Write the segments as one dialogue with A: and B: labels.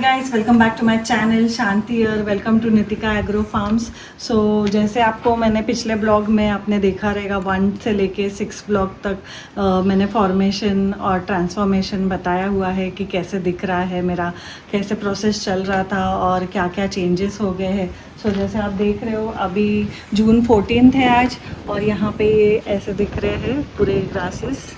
A: Guys welcome back to my channel Shanti और welcome to Nitika agro farms. So जैसे आपको मैंने पिछले ब्लॉग में आपने देखा रहेगा 1 से लेके 6 ब्लॉग तक मैंने फॉर्मेशन और ट्रांसफॉर्मेशन बताया हुआ है कि कैसे दिख रहा है मेरा, कैसे प्रोसेस चल रहा था और क्या क्या चेंजेस हो गए हैं। सो जैसे आप देख रहे हो अभी जून 14 है आज और यहाँ पे ये ऐसे दिख रहे हैं पूरे ग्रासेस।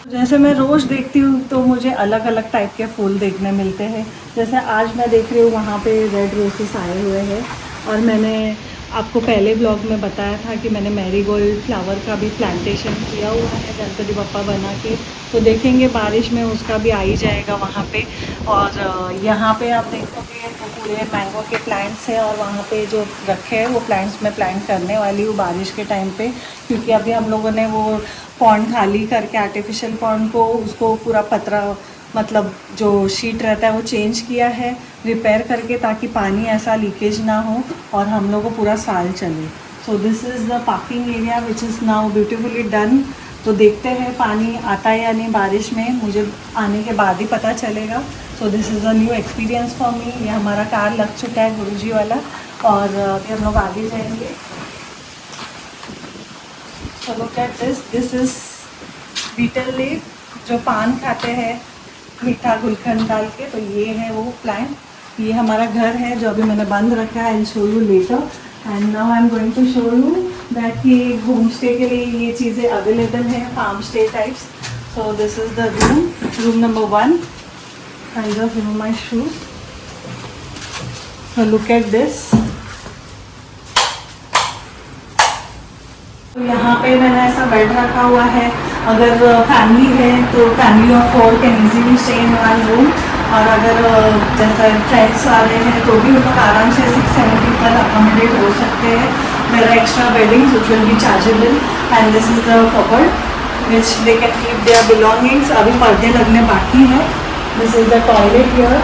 A: जैसे मैं रोज़ देखती हूँ तो मुझे अलग अलग टाइप के फूल देखने मिलते हैं। जैसे आज मैं देख रही हूँ वहाँ पे रेड रोसेस आए हुए हैं और मैंने आपको पहले ब्लॉग में बताया था कि मैंने मैरीगोल्ड फ्लावर का भी प्लांटेशन किया हुआ है गणपति बप्पा बना के। तो देखेंगे बारिश में उसका भी आ ही जाएगा वहाँ पे। और यहाँ पे आप देखोगे तो पूरे मैंगो के प्लांट्स हैं और वहाँ पे जो रखे हैं वो प्लांट्स मैं प्लांट करने वाली हूँ बारिश के टाइम पे, क्योंकि अभी हम लोगों ने वो पॉन्ड खाली करके आर्टिफिशियल पॉन्ड को उसको पूरा पतरा मतलब जो शीट रहता है वो चेंज किया है रिपेयर करके, ताकि पानी ऐसा लीकेज ना हो और हम लोग को पूरा साल चले। So this is the parking area which is now beautifully done. तो देखते हैं पानी आता है या नहीं बारिश में, मुझे आने के बाद ही पता चलेगा। So this is a new experience for me. ये हमारा कार लग चुका है गुरुजी वाला और अभी हम लोग आगे जाएंगे। So look at this. This is betel leaf, जो पान खाते हैं मीठा गुलकंद डाल के, तो ये है वो प्लांट। ये हमारा घर है जो अभी मैंने बंद रखा है। I'll show you later. And now I'm going to show you that कि होम स्टे के लिए ये चीज़ें अवेलेबल है, farm stay types. So this is the room number 1. I'll just remove my shoes. So look at this. तो यहाँ पे मैंने ऐसा बेड रखा हुआ है। अगर फैमिली है तो family of 4 can easily stay in 1 room, और अगर जैसा फ्रेंड्स आ रहे हैं तो भी उन लोग आराम से 6-7 पीपल अकोमोडेट हो सकते हैं। मेरा extra weddings which will be chargeable and this is the cupboard which they can keep their belongings. अभी पर्दे लगने बाकी है। This is the toilet here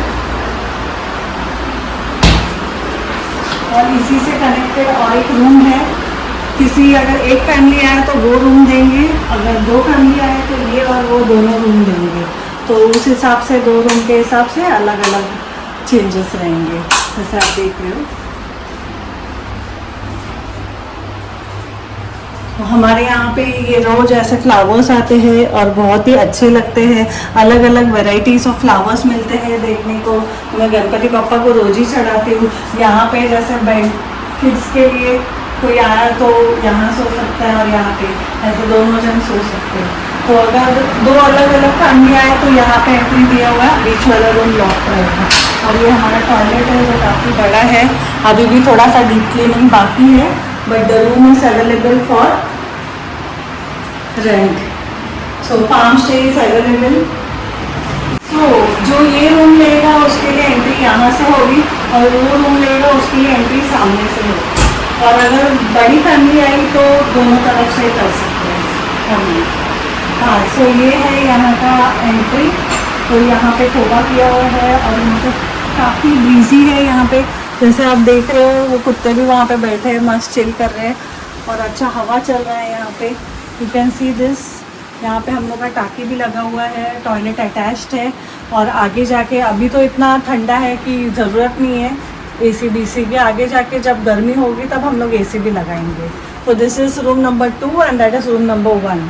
A: और इसी से कनेक्टेड और एक रूम है। किसी अगर एक फैमिली आए तो वो रूम देंगे, अगर 2 फैमिली आए तो ये और वो दोनों रूम देंगे। तो उस हिसाब से 2 रूम के हिसाब से अलग अलग चेंजेस रहेंगे, जैसे आप देख रहे हो। तो हमारे यहाँ पे ये रोज़ ऐसे फ्लावर्स आते हैं और बहुत ही अच्छे लगते हैं। अलग अलग वेराइटीज़ ऑफ फ्लावर्स मिलते हैं देखने को। मैं गणपति बप्पा को रोज़ ही चढ़ाती हूँ। यहाँ पे जैसे बेड किड्स के लिए कोई आया तो यहाँ सो सकता है और यहाँ पे ऐसे दोनों जन सो सकते हैं। तो अगर 2 अलग अलग फैमिली आए तो यहाँ पे एंट्री दिया हुआ है, बीच वाला रूम लॉक रहेगा। और ये हमारा टॉयलेट है जो काफ़ी बड़ा है। अभी भी थोड़ा सा डीप क्लीनिंग बाकी है, but the room is available for rent. So farm stay is available. तो जो ये रूम लेगा उसके लिए एंट्री यहाँ से होगी और वो रूम लेगा उसके लिए एंट्री सामने से होगी। और अगर बड़ी फैमिली आई तो दोनों तरफ से कर सकते हैं हम। हाँ, सो ये है यहाँ का एंट्री। तो यहाँ पे खोबा किया हुआ है और यहाँ पे काफ़ी ब्रीजी है यहाँ पे। जैसे आप देख रहे हो वो कुत्ते भी वहाँ पे बैठे हैं, मस्त चिल कर रहे हैं और अच्छा हवा चल रहा है यहाँ पे। You can see this. यहाँ पे हम लोग का टाकी भी लगा हुआ है, टॉयलेट अटैच्ड है। और आगे जाके अभी तो इतना ठंडा है कि ज़रूरत नहीं है एसी बीसी के, आगे जाके जब गर्मी होगी तब हम लोग एसी भी लगाएंगे। तो this is room number 2 and that is room number 1।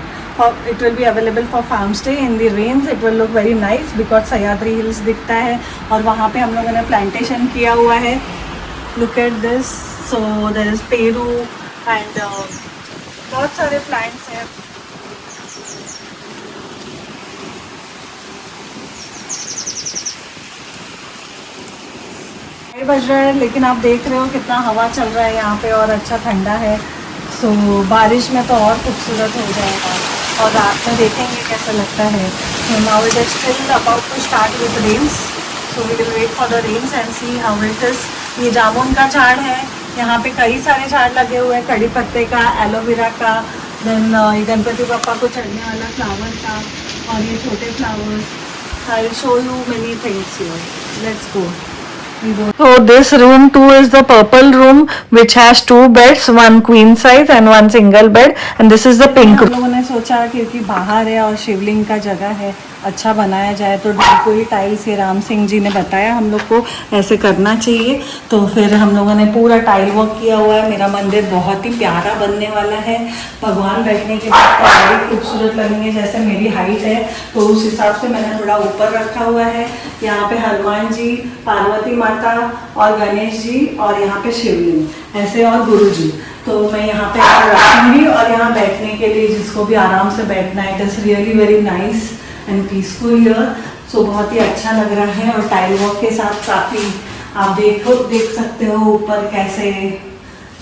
A: It will be available for farm stay in the range. It will look very nice because Sahyadri hills दिखता है और वहाँ पे हम लोगों ने प्लांटेशन किया हुआ है। Look at this. So there is पेरू एंड बहुत सारे प्लांट्स हैं। बज रहा है लेकिन आप देख रहे हो कितना हवा चल रहा है यहाँ पे और अच्छा ठंडा है। सो बारिश में तो और खूबसूरत हो जाएगा और रात में देखेंगे कैसा लगता है। So now it is still about to start with rains, so we will wait for the rains and see how it is. ये जामुन का झाड़ है, यहाँ पे कई सारे झाड़ लगे हुए हैं, कड़ी पत्ते का, एलोवेरा का, देन गणपति बप्पा को चढ़ने वाला फ्लावर का और ये छोटे flowers. I will show you many things here. Let's go. So this room 2 is the purple room which has 2 beds, one queen size and one single bed, and this is the pink room. हम लोगों ने सोचा क्योंकि बाहर है और शिवलिंग का जगह है अच्छा बनाया जाए तो ढलपुरी टाइल्स ये राम सिंह जी ने बताया हम लोग को ऐसे करना चाहिए। तो फिर हम लोगों ने पूरा टाइल वर्क किया हुआ है। मेरा मंदिर बहुत ही प्यारा बनने वाला है। भगवान बैठने के बाद तो और भी खूबसूरत लगेंगे। जैसे मेरी हाइट है तो उस हिसाब से मैंने थोड़ा ऊपर रखा हुआ है। यहाँ पे हनुमान जी, पार्वती माता और गणेश जी और यहाँ पे शिवलिंग ऐसे और गुरु जी। तो मैं यहाँ पे रखूँगी और यहाँ बैठने के लिए जिसको भी आराम से बैठना है, it is really very nice and peaceful here. So बहुत ही अच्छा लग रहा है और टाइल वर्क के साथ काफ़ी आप देख सकते हो ऊपर कैसे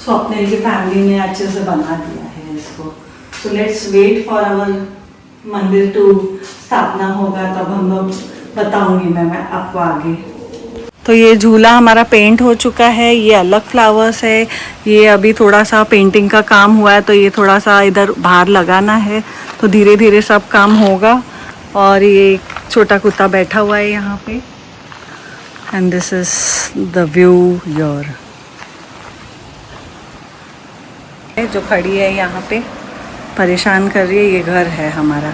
A: स्वप्निल की फैमिली ने अच्छे से बना दिया है इसको। So let's wait for our mandir to स्थापना होगा तब हम लोग बताऊंगी मैं आपको आगे। तो ये झूला हमारा पेंट हो चुका है। ये अलग फ्लावर्स है। ये अभी थोड़ा सा पेंटिंग का काम हुआ है तो ये थोड़ा सा इधर बाहर लगाना है। तो धीरे धीरे सब काम होगा। और ये छोटा कुत्ता बैठा हुआ है यहाँ पे। And this is the view your जो खड़ी है यहाँ पे परेशान कर रही है। ये घर है हमारा।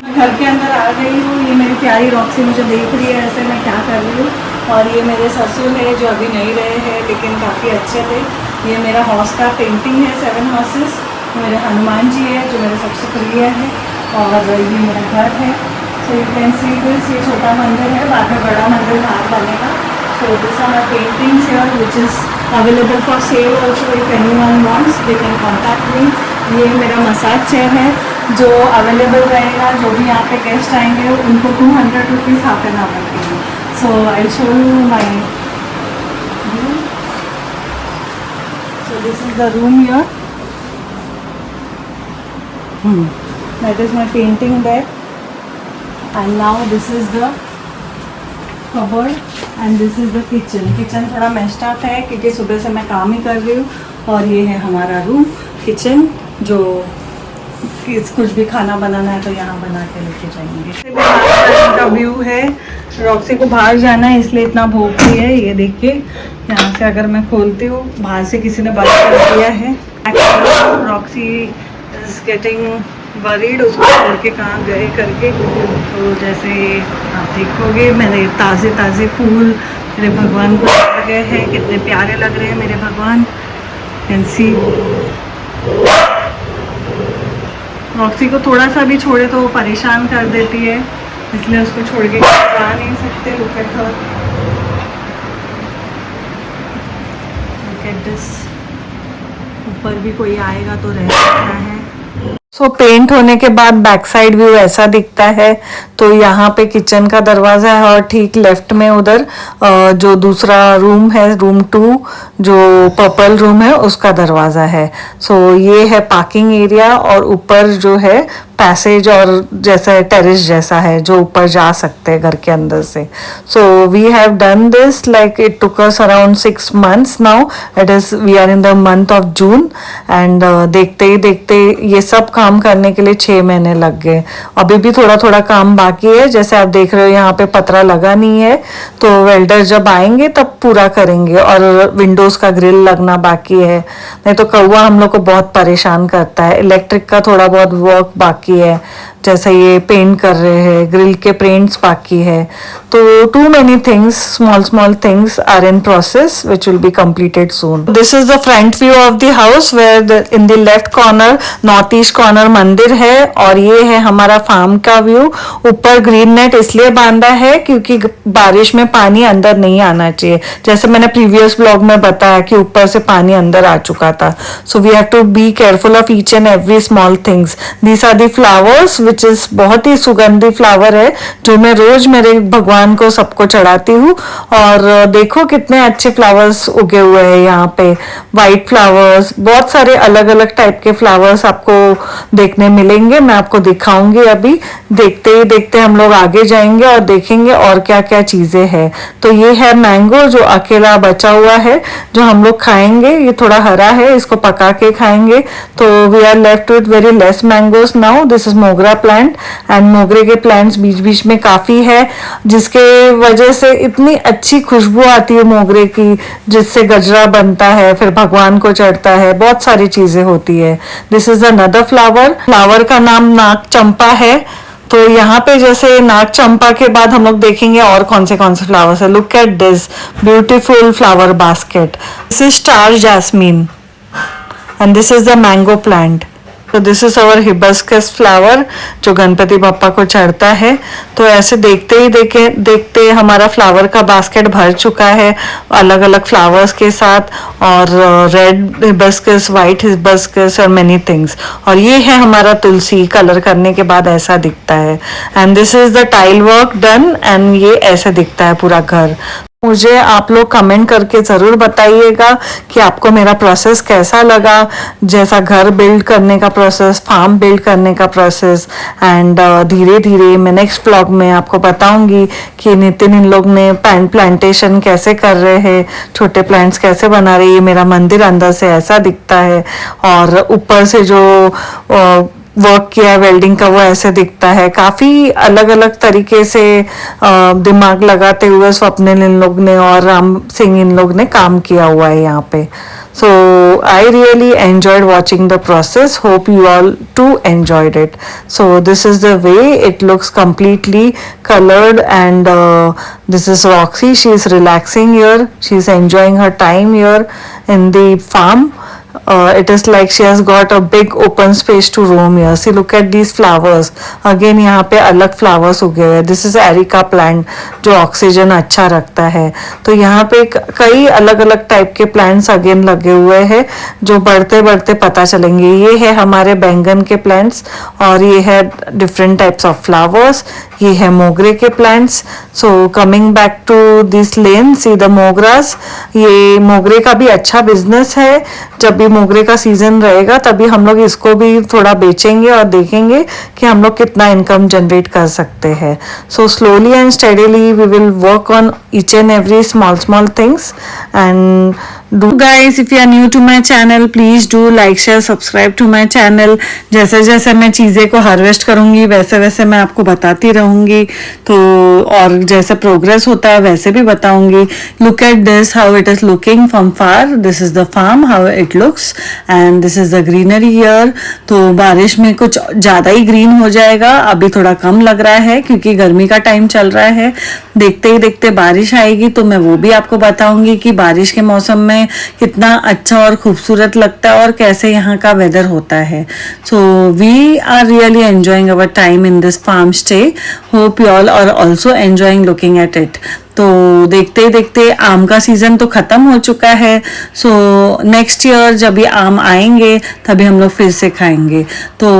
A: घर के अंदर आ गई हूँ। ये मेरी प्यारी रॉक्सी मुझे देख रही है ऐसे मैं क्या कर रही हूँ। और ये मेरे ससुर है जो अभी नहीं रहे हैं लेकिन काफ़ी अच्छे थे। ये मेरा हॉर्स का पेंटिंग है 7 हॉर्सेस। मेरे हनुमान जी है जो मेरे सबसे प्रिय है। और ये मेरा घर है। So you can see this. ये छोटा मंदिर है, बाद में बड़ा मंदिर बाहर बनेगा। So this are my paintings here which is available for sale also. If anyone wants they can contact me. ये मेरा मसाज चेयर है जो अवेलेबल रहेगा। जो भी यहाँ पे गेस्ट आएंगे उनको 200 रुपीज़ हाफ एन आवर के लिए। So I show you my room. So this is the room here. That is my painting bed. And now this is the cupboard and this is the kitchen. Kitchen थोड़ा messed up है क्योंकि सुबह से मैं काम ही कर रही हूँ। और ये है हमारा रूम किचन जो कुछ भी खाना बनाना है तो यहाँ बना के लेके जाएंगे। बाहर का व्यू है। रॉक्सी को बाहर जाना है इसलिए इतना भूख रही है। ये देखिए यहाँ से अगर मैं खोलती हूँ बाहर से किसी ने बंद कर दिया है। रॉक्सी इज गेटिंग वरीड उसको छोड़ के कहाँ गए करके। तो जैसे आप देखोगे मेरे ताज़े ताज़े फूल मेरे भगवान को लग गए हैं। कितने प्यारे लग रहे हैं मेरे भगवान। Can see. रॉक्सी को थोड़ा सा भी छोड़े तो वो परेशान कर देती है इसलिए उसको छोड़ के जा नहीं सकते। Look at her, look at this. ऊपर भी कोई आएगा तो रह सकता है। सो पेंट होने के बाद बैक साइड व्यू ऐसा दिखता है। तो यहाँ पे किचन का दरवाज़ा है और ठीक लेफ्ट में उधर जो दूसरा रूम है रूम 2 जो पर्पल रूम है उसका दरवाज़ा है। सो ये है पार्किंग एरिया और ऊपर जो है पैसेज और जैसा टेरेस जैसा है जो ऊपर जा सकते हैं घर के अंदर से। So we have done this like it took us around 6 months now. It is we are in the month of June and देखते ही देखते ये सब काम करने के लिए 6 महीने लग गए। अभी भी थोड़ा थोड़ा काम बाकी है। जैसे आप देख रहे हो यहाँ पे पतरा लगा नहीं है तो वेल्डर जब आएंगे तब पूरा करेंगे। और विंडोज़ का ग्रिल लगना बाकी है। नहीं तो कौवा हम लोग को बहुत परेशान करता है। इलेक्ट्रिक का थोड़ा बहुत वर्क बाकी है। जैसे ये पेंट कर रहे हैं, ग्रिल के पेंट्स बाकी है। तो too many things small things are in process which will be completed soon. This is the front view of the house where in the left corner north east corner मंदिर है। और ये है हमारा फार्म का व्यू। ऊपर green net इसलिए बांधा है क्योंकि बारिश में पानी अंदर नहीं आना चाहिए। जैसे मैंने प्रीवियस ब्लॉग में बताया कि ऊपर से पानी अंदर आ चुका था। So we have to be careful of each and every small things. These are the flowers which is बहुत ही सुगंधी फ्लावर है जो मैं रोज मेरे भगवान को सबको चढ़ाती हूँ। और देखो कितने अच्छे फ्लावर्स उगे हुए हैं यहाँ पे। वाइट फ्लावर्स, बहुत सारे अलग अलग टाइप के फ्लावर्स आपको देखने मिलेंगे। मैं आपको दिखाऊंगी अभी। देखते ही देखते हम लोग आगे जाएंगे और देखेंगे और क्या क्या चीजें हैं। तो ये है मैंगो जो अकेला बचा हुआ है जो हम लोग खाएंगे। ये थोड़ा हरा है, इसको पका के खाएंगे। तो we are left with very less mangoes now. This is mogra plant and मोगरे के प्लांट्स बीच बीच में काफी है जिसके वजह से इतनी अच्छी खुशबू आती है मोगरे की, जिससे गजरा बनता है, फिर भगवान को चढ़ता है, बहुत सारी चीजें होती है। This is another flower. Flower का नाम नाग चंपा है। तो यहाँ पे जैसे नाग चंपा के बाद हम लोग देखेंगे और कौन से फ्लावर्स है. Look at this beautiful flower basket. This is star jasmine and this is the mango plant. तो this is our hibiscus flower जो गणपति बप्पा को चढ़ता है. तो ऐसे देखते ही देखते हमारा फ्लावर का बास्केट भर चुका है अलग अलग फ्लावर्स के साथ, और रेड हिबिस्कस, वाइट हिबिस्कस और मेनी थिंग्स. और ये है हमारा तुलसी. कलर करने के बाद ऐसा दिखता है. And this is the tile work done and ये ऐसे दिखता है पूरा घर. मुझे आप लोग कमेंट करके ज़रूर बताइएगा कि आपको मेरा प्रोसेस कैसा लगा, जैसा घर बिल्ड करने का प्रोसेस, फार्म बिल्ड करने का प्रोसेस. एंड धीरे धीरे मैं नेक्स्ट ब्लॉग में आपको बताऊंगी कि नितिन इन लोग ने प्लांटेशन कैसे कर रहे हैं, छोटे प्लांट्स कैसे बना रहे हैं. ये मेरा मंदिर अंदर से ऐसा दिखता है और ऊपर से जो वर्क किया है वेल्डिंग का वो ऐसे दिखता है. काफ़ी अलग अलग तरीके से दिमाग लगाते हुए स्वप्निल इन लोग ने और राम सिंह इन लोग ने काम किया हुआ है यहाँ पे. So I really enjoyed watching the process. Hope you all too enjoyed it. So this is the way it looks completely colored, and this is Roxy. She is relaxing here. She is enjoying her time here in the farm. It is like she has got a big open space to roam here. See, look at these flowers. Again यहाँ पे अलग flowers उगे हुए हैं. This is areca plant जो oxygen अच्छा रखता है. तो यहाँ पे कई अलग अलग टाइप के प्लांट्स अगेन लगे हुए हैं जो बढ़ते बढ़ते पता चलेंगे. ये है हमारे बैंगन के प्लांट्स और ये है डिफरेंट टाइप्स ऑफ फ्लावर्स. ये है मोगरे के plants. So coming back to this lane, see the mogras. ये मोगरे का भी अच्छा बिजनेस है. जब भी मोगरे का सीजन रहेगा तभी हम लोग इसको भी थोड़ा बेचेंगे और देखेंगे कि हम लोग कितना इनकम जनरेट कर सकते हैं. So slowly and steadily we will work on each and every small things. And do guys, if you are new to my channel, please do like, share, subscribe to my channel. जैसे जैसे मैं चीज़ें को harvest करूँगी वैसे वैसे मैं आपको बताती रहूँगी. तो और जैसे प्रोग्रेस होता है वैसे भी बताऊँगी. Look at this how it is looking from far. This is the farm how it looks and this is the greenery here. तो बारिश में कुछ ज़्यादा ही ग्रीन हो जाएगा. अभी थोड़ा कम लग रहा है क्योंकि गर्मी का टाइम चल रहा है. देखते ही देखते बारिश आएगी तो मैं वो भी आपको बताऊँगी कि बारिश के मौसम में कितना अच्छा और खूबसूरत लगता है और कैसे यहाँ का वेदर होता है. So we are really enjoying our time in this farm stay. Hope you all are also enjoying looking at it. तो देखते देखते आम का सीज़न तो ख़त्म हो चुका है. सो नेक्स्ट ईयर जब ये आम आएंगे तभी हम लोग फिर से खाएंगे. तो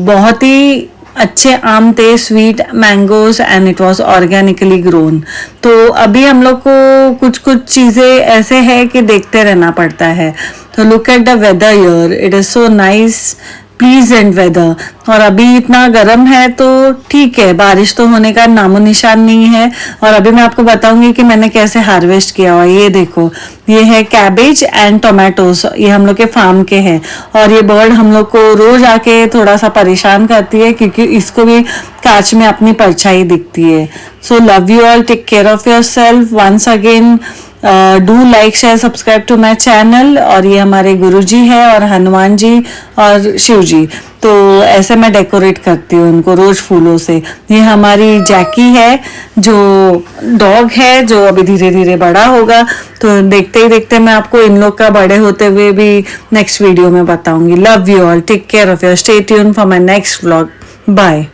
A: बहुत ही अच्छे आम थे, sweet mangoes and it was organically grown. तो अभी हम लोग को कुछ कुछ चीज़ें ऐसे है कि देखते रहना पड़ता है. तो look at the weather here, it is so nice pleasant weather. और अभी इतना गर्म है तो ठीक है, बारिश तो होने का नामो निशान नहीं है. और अभी मैं आपको बताऊंगी कि मैंने कैसे हार्वेस्ट किया हुआ. ये देखो, ये है कैबेज एंड टोमेटोज. ये हम लोग के फार्म के हैं. और ये बर्ड हम लोग को रोज आके थोड़ा सा परेशान करती है क्योंकि इसको भी कांच में अपनी परछाई दिखती है. So love you all, take care of your self. Once again do like, share, subscribe to my channel. और ये हमारे गुरुजी है और हनुमान जी और शिव जी. तो ऐसे मैं डेकोरेट करती हूँ उनको रोज फूलों से. ये हमारी जैकी है जो डॉग है जो अभी धीरे धीरे बड़ा होगा. तो देखते ही देखते मैं आपको इन लोग का बड़े होते हुए भी नेक्स्ट वीडियो में बताऊंगी. Love you all, take care of your, stay tune for my next vlog. Bye.